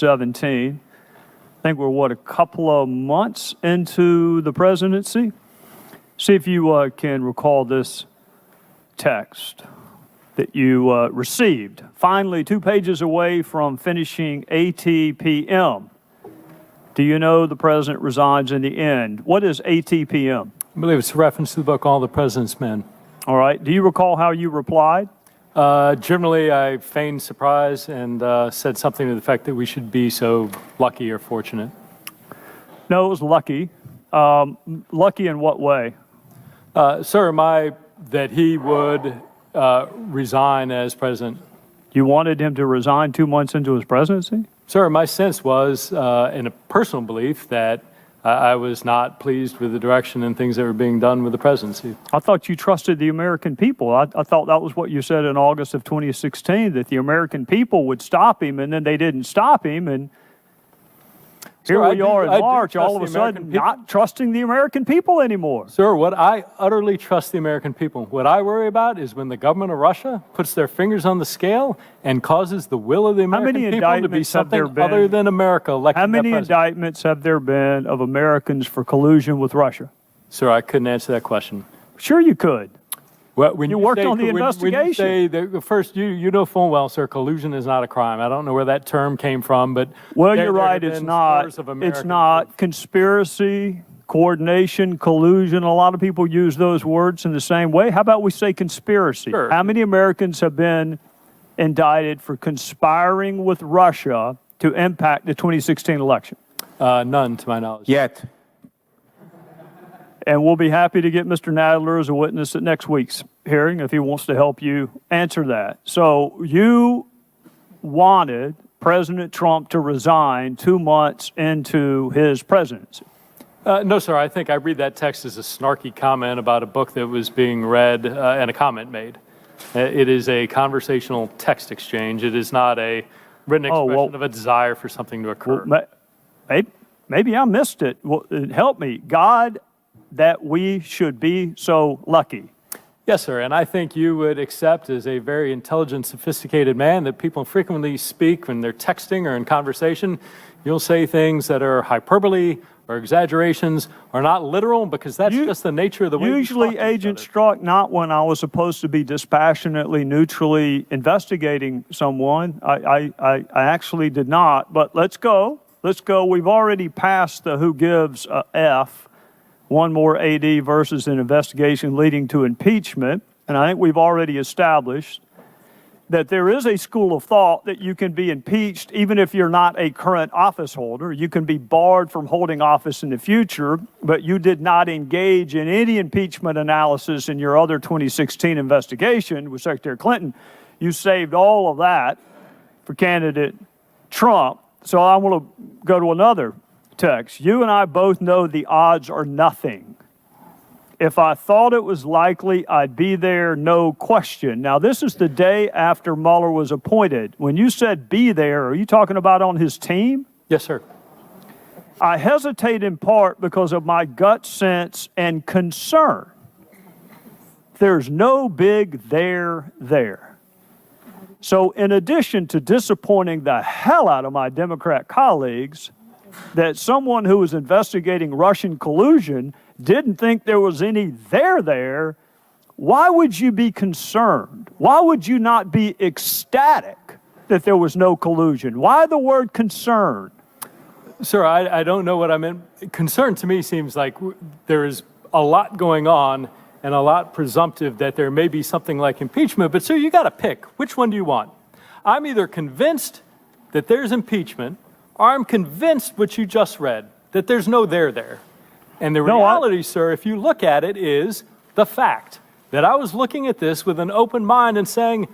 2017. I think we're, a couple of months into the presidency? See if you can recall this text that you received. Finally, 2 pages away from finishing ATPM. Do you know the president resigns in the end? What is ATPM? I believe it's a reference to the book, All the President's Men. All right. Do you recall how you replied? Generally, I feigned surprise and said something to the effect that we should be so lucky or fortunate. No, it was lucky. Lucky in what way? Sir, that he would resign as president. You wanted him to resign 2 months into his presidency? Sir, my sense was, in a personal belief, that I was not pleased with the direction and things that were being done with the presidency. I thought you trusted the American people. I thought that was what you said in August of 2016, that the American people would stop him, and then they didn't stop him, and here we are in March, all of a sudden not trusting the American people anymore. Sir, I utterly trust the American people. What I worry about is when the government of Russia puts their fingers on the scale and causes the will of the American people to be something other than America electing. How many indictments have there been of Americans for collusion with Russia? Sir, I couldn't answer that question. Sure you could. Well, when you worked on the investigation. When you say first, you know full well, sir, collusion is not a crime. I don't know where that term came from, but well, you're right. It's not. It's not conspiracy, coordination, collusion. A lot of people use those words in the same way. How about we say conspiracy? Sure. How many Americans have been indicted for conspiring with Russia to impact the 2016 election? None, to my knowledge. Yet. And we'll be happy to get Mr. Nadler as a witness at next week's hearing if he wants to help you answer that. So you wanted President Trump to resign 2 months into his presidency. No, sir. I think I read that text as a snarky comment about a book that was being read and a comment made. It is a conversational text exchange. It is not a written expression of a desire for something to occur. Well, maybe I missed it. Well, help me. God, that we should be so lucky. Yes, sir, and I think you would accept as a very intelligent, sophisticated man that people frequently speak when they're texting or in conversation. You'll say things that are hyperbole or exaggerations or not literal because that's just the nature of the way usually, Agent Strzok, not when I was supposed to be dispassionately, neutrally investigating someone. I actually did not, but let's go. Let's go. We've already passed the who gives a F. One more AD versus an investigation leading to impeachment. And I think we've already established that there is a school of thought that you can be impeached even if you're not a current office holder. You can be barred from holding office in the future, but you did not engage in any impeachment analysis in your other 2016 investigation with Secretary Clinton. You saved all of that for candidate Trump. So I want to go to another text. You and I both know the odds are nothing. If I thought it was likely, I'd be there, no question. Now, this is the day after Mueller was appointed. When you said be there, are you talking about on his team? Yes, sir. I hesitate in part because of my gut sense and concern. There's no big there. So in addition to disappointing the hell out of my Democrat colleagues, that someone who was investigating Russian collusion didn't think there was any there, why would you be concerned? Why would you not be ecstatic that there was no collusion? Why the word concern? Sir, I don't know what I meant. Concern to me seems like there is a lot going on and a lot presumptive that there may be something like impeachment. But, sir, you got to pick. Which one do you want? I'm either convinced that there's impeachment or I'm convinced what you just read, that there's no there. And the reality, sir, if you look at it, is the fact that I was looking at this with an open mind and saying,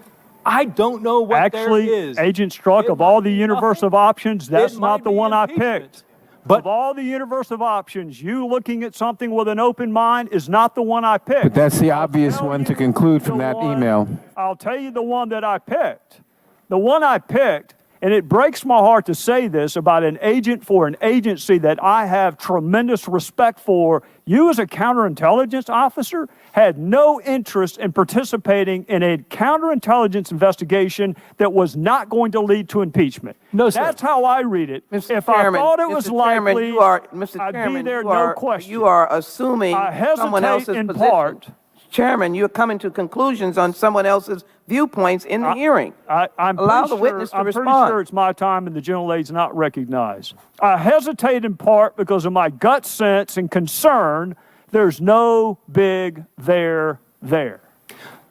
I don't know what there is. Actually, Agent Strzok, of all the universe of options, that's not the one I picked. But of all the universe of options, you looking at something with an open mind is not the one I picked. But that's the obvious one to conclude from that email. I'll tell you the one that I picked. The one I picked, and it breaks my heart to say this about an agent for an agency that I have tremendous respect for, you as a counterintelligence officer had no interest in participating in a counterintelligence investigation that was not going to lead to impeachment. No, sir. That's how I read it. Mr. If Chairman, I thought it was likely, Mr. I'd Chairman, be there, you are, no question. you are assuming I someone hesitate else's in position. part. Chairman, you're coming to conclusions on someone else's viewpoints in the hearing. I'm Allow pretty the witness to I'm respond. pretty sure it's my time and the gentlelady's not recognized. I hesitate in part because of my gut sense and concern there's no big there.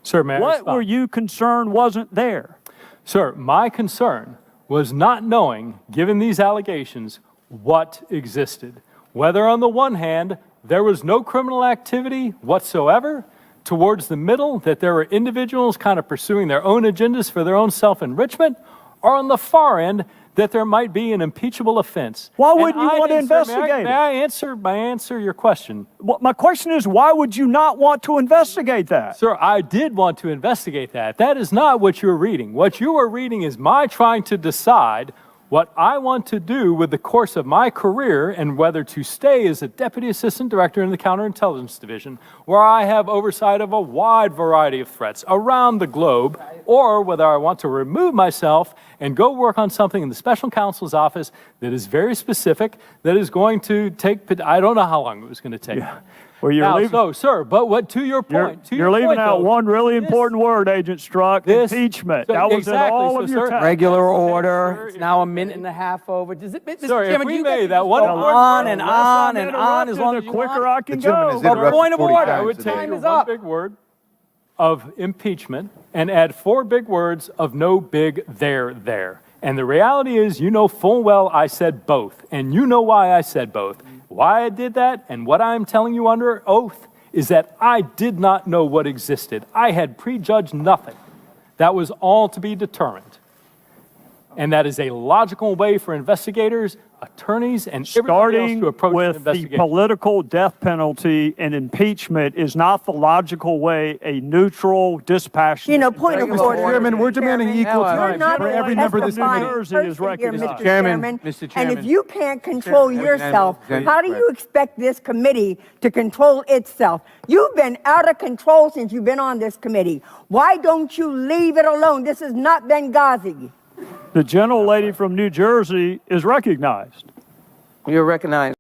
Sir, may I What respond? were you concerned wasn't there? Sir, my concern was not knowing, given these allegations, what existed. Whether on the one hand, there was no criminal activity whatsoever, towards the middle, that there were individuals kind of pursuing their own agendas for their own self-enrichment, or on the far end, that there might be an impeachable offense. Why And wouldn't you I want to didn't, sir, investigate it? May I answer your question? Well, my question is, why would you not want to investigate that? Sir, I did want to investigate that. That is not what you're reading. What you are reading is my trying to decide what I want to do with the course of my career and whether to stay as a Deputy Assistant Director in the Counterintelligence Division, where I have oversight of a wide variety of threats around the globe, or whether I want to remove myself and go work on something in the Special Counsel's office that is very specific, that is going to take, I don't know how long it was going to take. Yeah. Well, you're Now, leaving, so, sir, but what to your point? you're leaving point, out though, one really this- important word, Agent Strzok, this- impeachment. so That was in exactly, all so, of your sir, time. Regular order. Sir, It's now a minute and a half over. Does it, Mr. Sir, if Chairman, we do you may, guys that just one go word- on and Unless on I'm and on as long interrupted, as the you quicker want? I can The gentleman go. is But interrupted point of 40 order. times I would today. take Time is one up. big word of impeachment and add 4 big words of no big there. And the reality is, you know full well I said both, and you know why I said both. Why I did that, and what I'm telling you under oath, is that I did not know what existed. I had prejudged nothing. That was all to be determined. And that is a logical way for investigators, attorneys, and everybody else Starting to approach an with the investigation. political death penalty and impeachment is not the logical way a neutral, dispassionate. You know, point of Mr. order. Chairman, we're demanding equal You're time not for every member of this testifying committee. Jersey is person here, recognized. Mr. Chairman, Chairman. Mr. And Chairman. if you can't control yourself, how do you expect this committee to control itself? You've been out of control since you've been on this committee. Why don't you leave it alone? This is not Benghazi. The gentlelady from New Jersey is recognized. You're recognized.